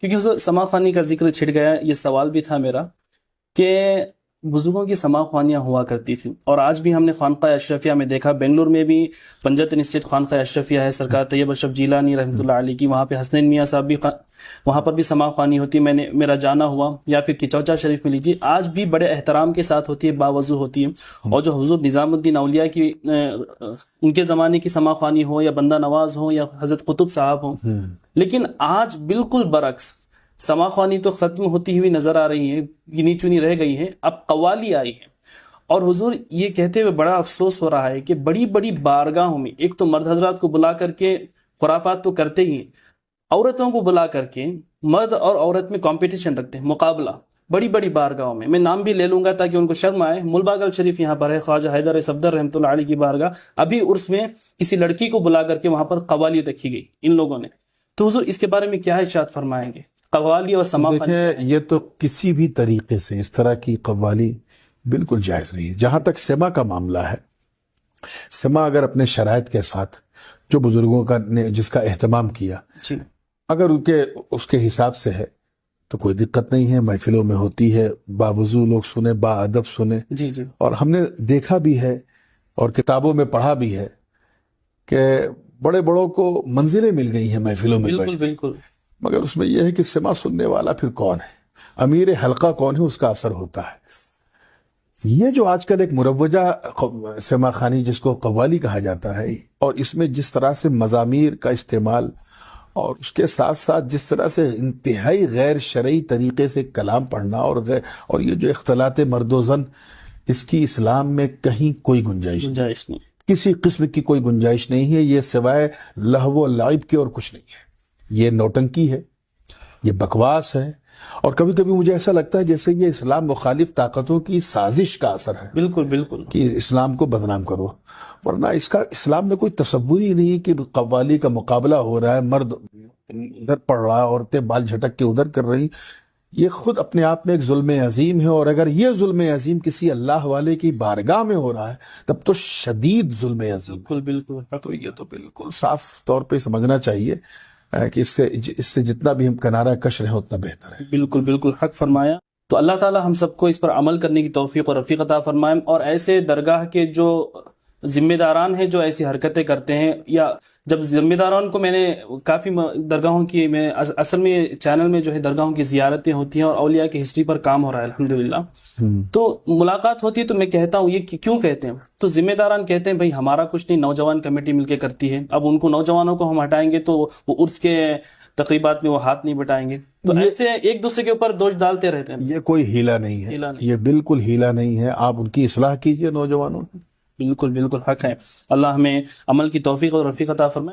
کیونکہ حضور سما خوانی کا ذکر چھڑ گیا، یہ سوال بھی تھا میرا کہ بزرگوں کی سما خوانیاں ہوا کرتی تھیں، اور آج بھی ہم نے خانقاہ اشرفیہ میں دیکھا، بنگلور میں بھی پنجتن اسٹیٹ خانقاہ اشرفیہ ہے، سرکار طیب اشرف جیلانی رحمۃ اللہ علیہ کی، وہاں پہ حسنین میاں صاحب بھی وہاں پر بھی سما خوانی ہوتی ہے، میرا جانا ہوا، یا پھر کچوچا شریف میں لیجیے، آج بھی بڑے احترام کے ساتھ ہوتی ہے، باوضو ہوتی ہے۔ اور جو حضور نظام الدین اولیاء کی ان کے زمانے کی سما خوانی ہو، یا بندہ نواز ہو، یا حضرت قطب صاحب ہوں، لیکن آج بالکل برعکس، سما خوانی تو ختم ہوتی ہوئی نظر آ رہی ہیں، گنی چنی رہ گئی ہیں، اب قوالی آئی ہیں۔ اور حضور یہ کہتے ہوئے بڑا افسوس ہو رہا ہے کہ بڑی بڑی بارگاہوں میں ایک تو مرد حضرات کو بلا کر کے خرافات تو کرتے ہی ہیں، عورتوں کو بلا کر کے مرد اور عورت میں کمپٹیشن رکھتے ہیں، مقابلہ بڑی بڑی بارگاہوں میں نام بھی لے لوں گا تاکہ ان کو شرم آئے، ملباگل شریف یہاں پر ہے، خواجہ حیدر صفدر رحمۃ اللہ علیہ کی بارگاہ، ابھی عرس میں کسی لڑکی کو بلا کر کے وہاں پر قوالی رکھی گئی ان لوگوں نے۔ تو حضور اس کے بارے میں کیا ارشاد فرمائیں گے؟ قوالی اور سما دیکھیں، یہ تو کسی بھی طریقے سے اس طرح کی قوالی بالکل جائز نہیں ہے۔ جہاں تک سما کا معاملہ ہے، سما اگر اپنے شرائط کے ساتھ جو بزرگوں کا نے جس کا اہتمام کیا، جی، اگر اس کے حساب سے ہے تو کوئی دقت نہیں ہے، محفلوں میں ہوتی ہے، باوضو لوگ سنیں، با ادب سنیں۔ جی جی، اور ہم نے دیکھا بھی ہے اور کتابوں میں پڑھا بھی ہے کہ بڑے بڑوں کو منزلیں مل گئی ہیں محفلوں میں بالکل بیٹھ کے۔ بالکل، مگر اس میں یہ ہے کہ سما سننے والا پھر کون ہے، امیر حلقہ کون ہے، اس کا اثر ہوتا ہے۔ یہ جو آج کل ایک مروجہ سما خوانی جس کو قوالی کہا جاتا ہے، اور اس میں جس طرح سے مزامیر کا استعمال اور اس کے ساتھ ساتھ جس طرح سے انتہائی غیر شرعی طریقے سے کلام پڑھنا اور یہ جو اختلاط مرد و زن، اس کی اسلام میں کہیں کوئی گنجائش نہیں، کسی قسم کی کوئی گنجائش نہیں ہے۔ یہ سوائے لہو و لعب کے اور کچھ نہیں ہے۔ یہ نوٹنکی ہے، یہ بکواس ہے، اور کبھی کبھی مجھے ایسا لگتا ہے جیسے یہ اسلام مخالف طاقتوں کی سازش کا اثر ہے، بالکل بالکل، کہ اسلام کو بدنام کرو، ورنہ اس کا اسلام میں کوئی تصور ہی نہیں کہ قوالی کا مقابلہ ہو رہا ہے، مرد ادھر پڑھ رہا ہے، عورتیں بال جھٹک کے ادھر کر رہی۔ یہ خود اپنے آپ میں ایک ظلم عظیم ہے، اور اگر یہ ظلم عظیم کسی اللہ والے کی بارگاہ میں ہو رہا ہے تب تو شدید ظلم عظیم ہے۔ بالکل بالکل، تو یہ تو بالکل صاف طور پہ سمجھنا چاہیے کہ اس سے جتنا بھی ہم کنارہ کش رہیں اتنا بہتر ہے۔ بالکل بالکل حق فرمایا۔ تو اللہ تعالی ہم سب کو اس پر عمل کرنے کی توفیق اور رفیق عطا فرمائے، اور ایسے درگاہ کے جو ذمہ داران ہیں جو ایسی حرکتیں کرتے ہیں، یا جب ذمہ داران کو میں نے کافی درگاہوں کی، میں اصل میں چینل میں جو ہے درگاہوں کی زیارتیں ہوتی ہیں اور اولیاء کی ہسٹری پر کام ہو رہا ہے الحمدللہ، تو ملاقات ہوتی ہے تو میں کہتا ہوں یہ کیوں کہتے ہیں، تو ذمہ داران کہتے ہیں بھائی ہمارا کچھ نہیں، نوجوان کمیٹی مل کے کرتی ہے، اب ان کو نوجوانوں کو ہم ہٹائیں گے تو وہ عرس کے تقریبات میں وہ ہاتھ نہیں بٹائیں گے، تو ایسے ایک دوسرے کے اوپر دوش ڈالتے رہتے ہیں۔ یہ کوئی ہیلا نہیں ہے، یہ بالکل ہیلا نہیں ہے۔ آپ ان کی اصلاح کیجئے نوجوانوں۔ بالکل بالکل حق ہے، اللہ ہمیں عمل کی توفیق اور رفیق عطا فرمائے۔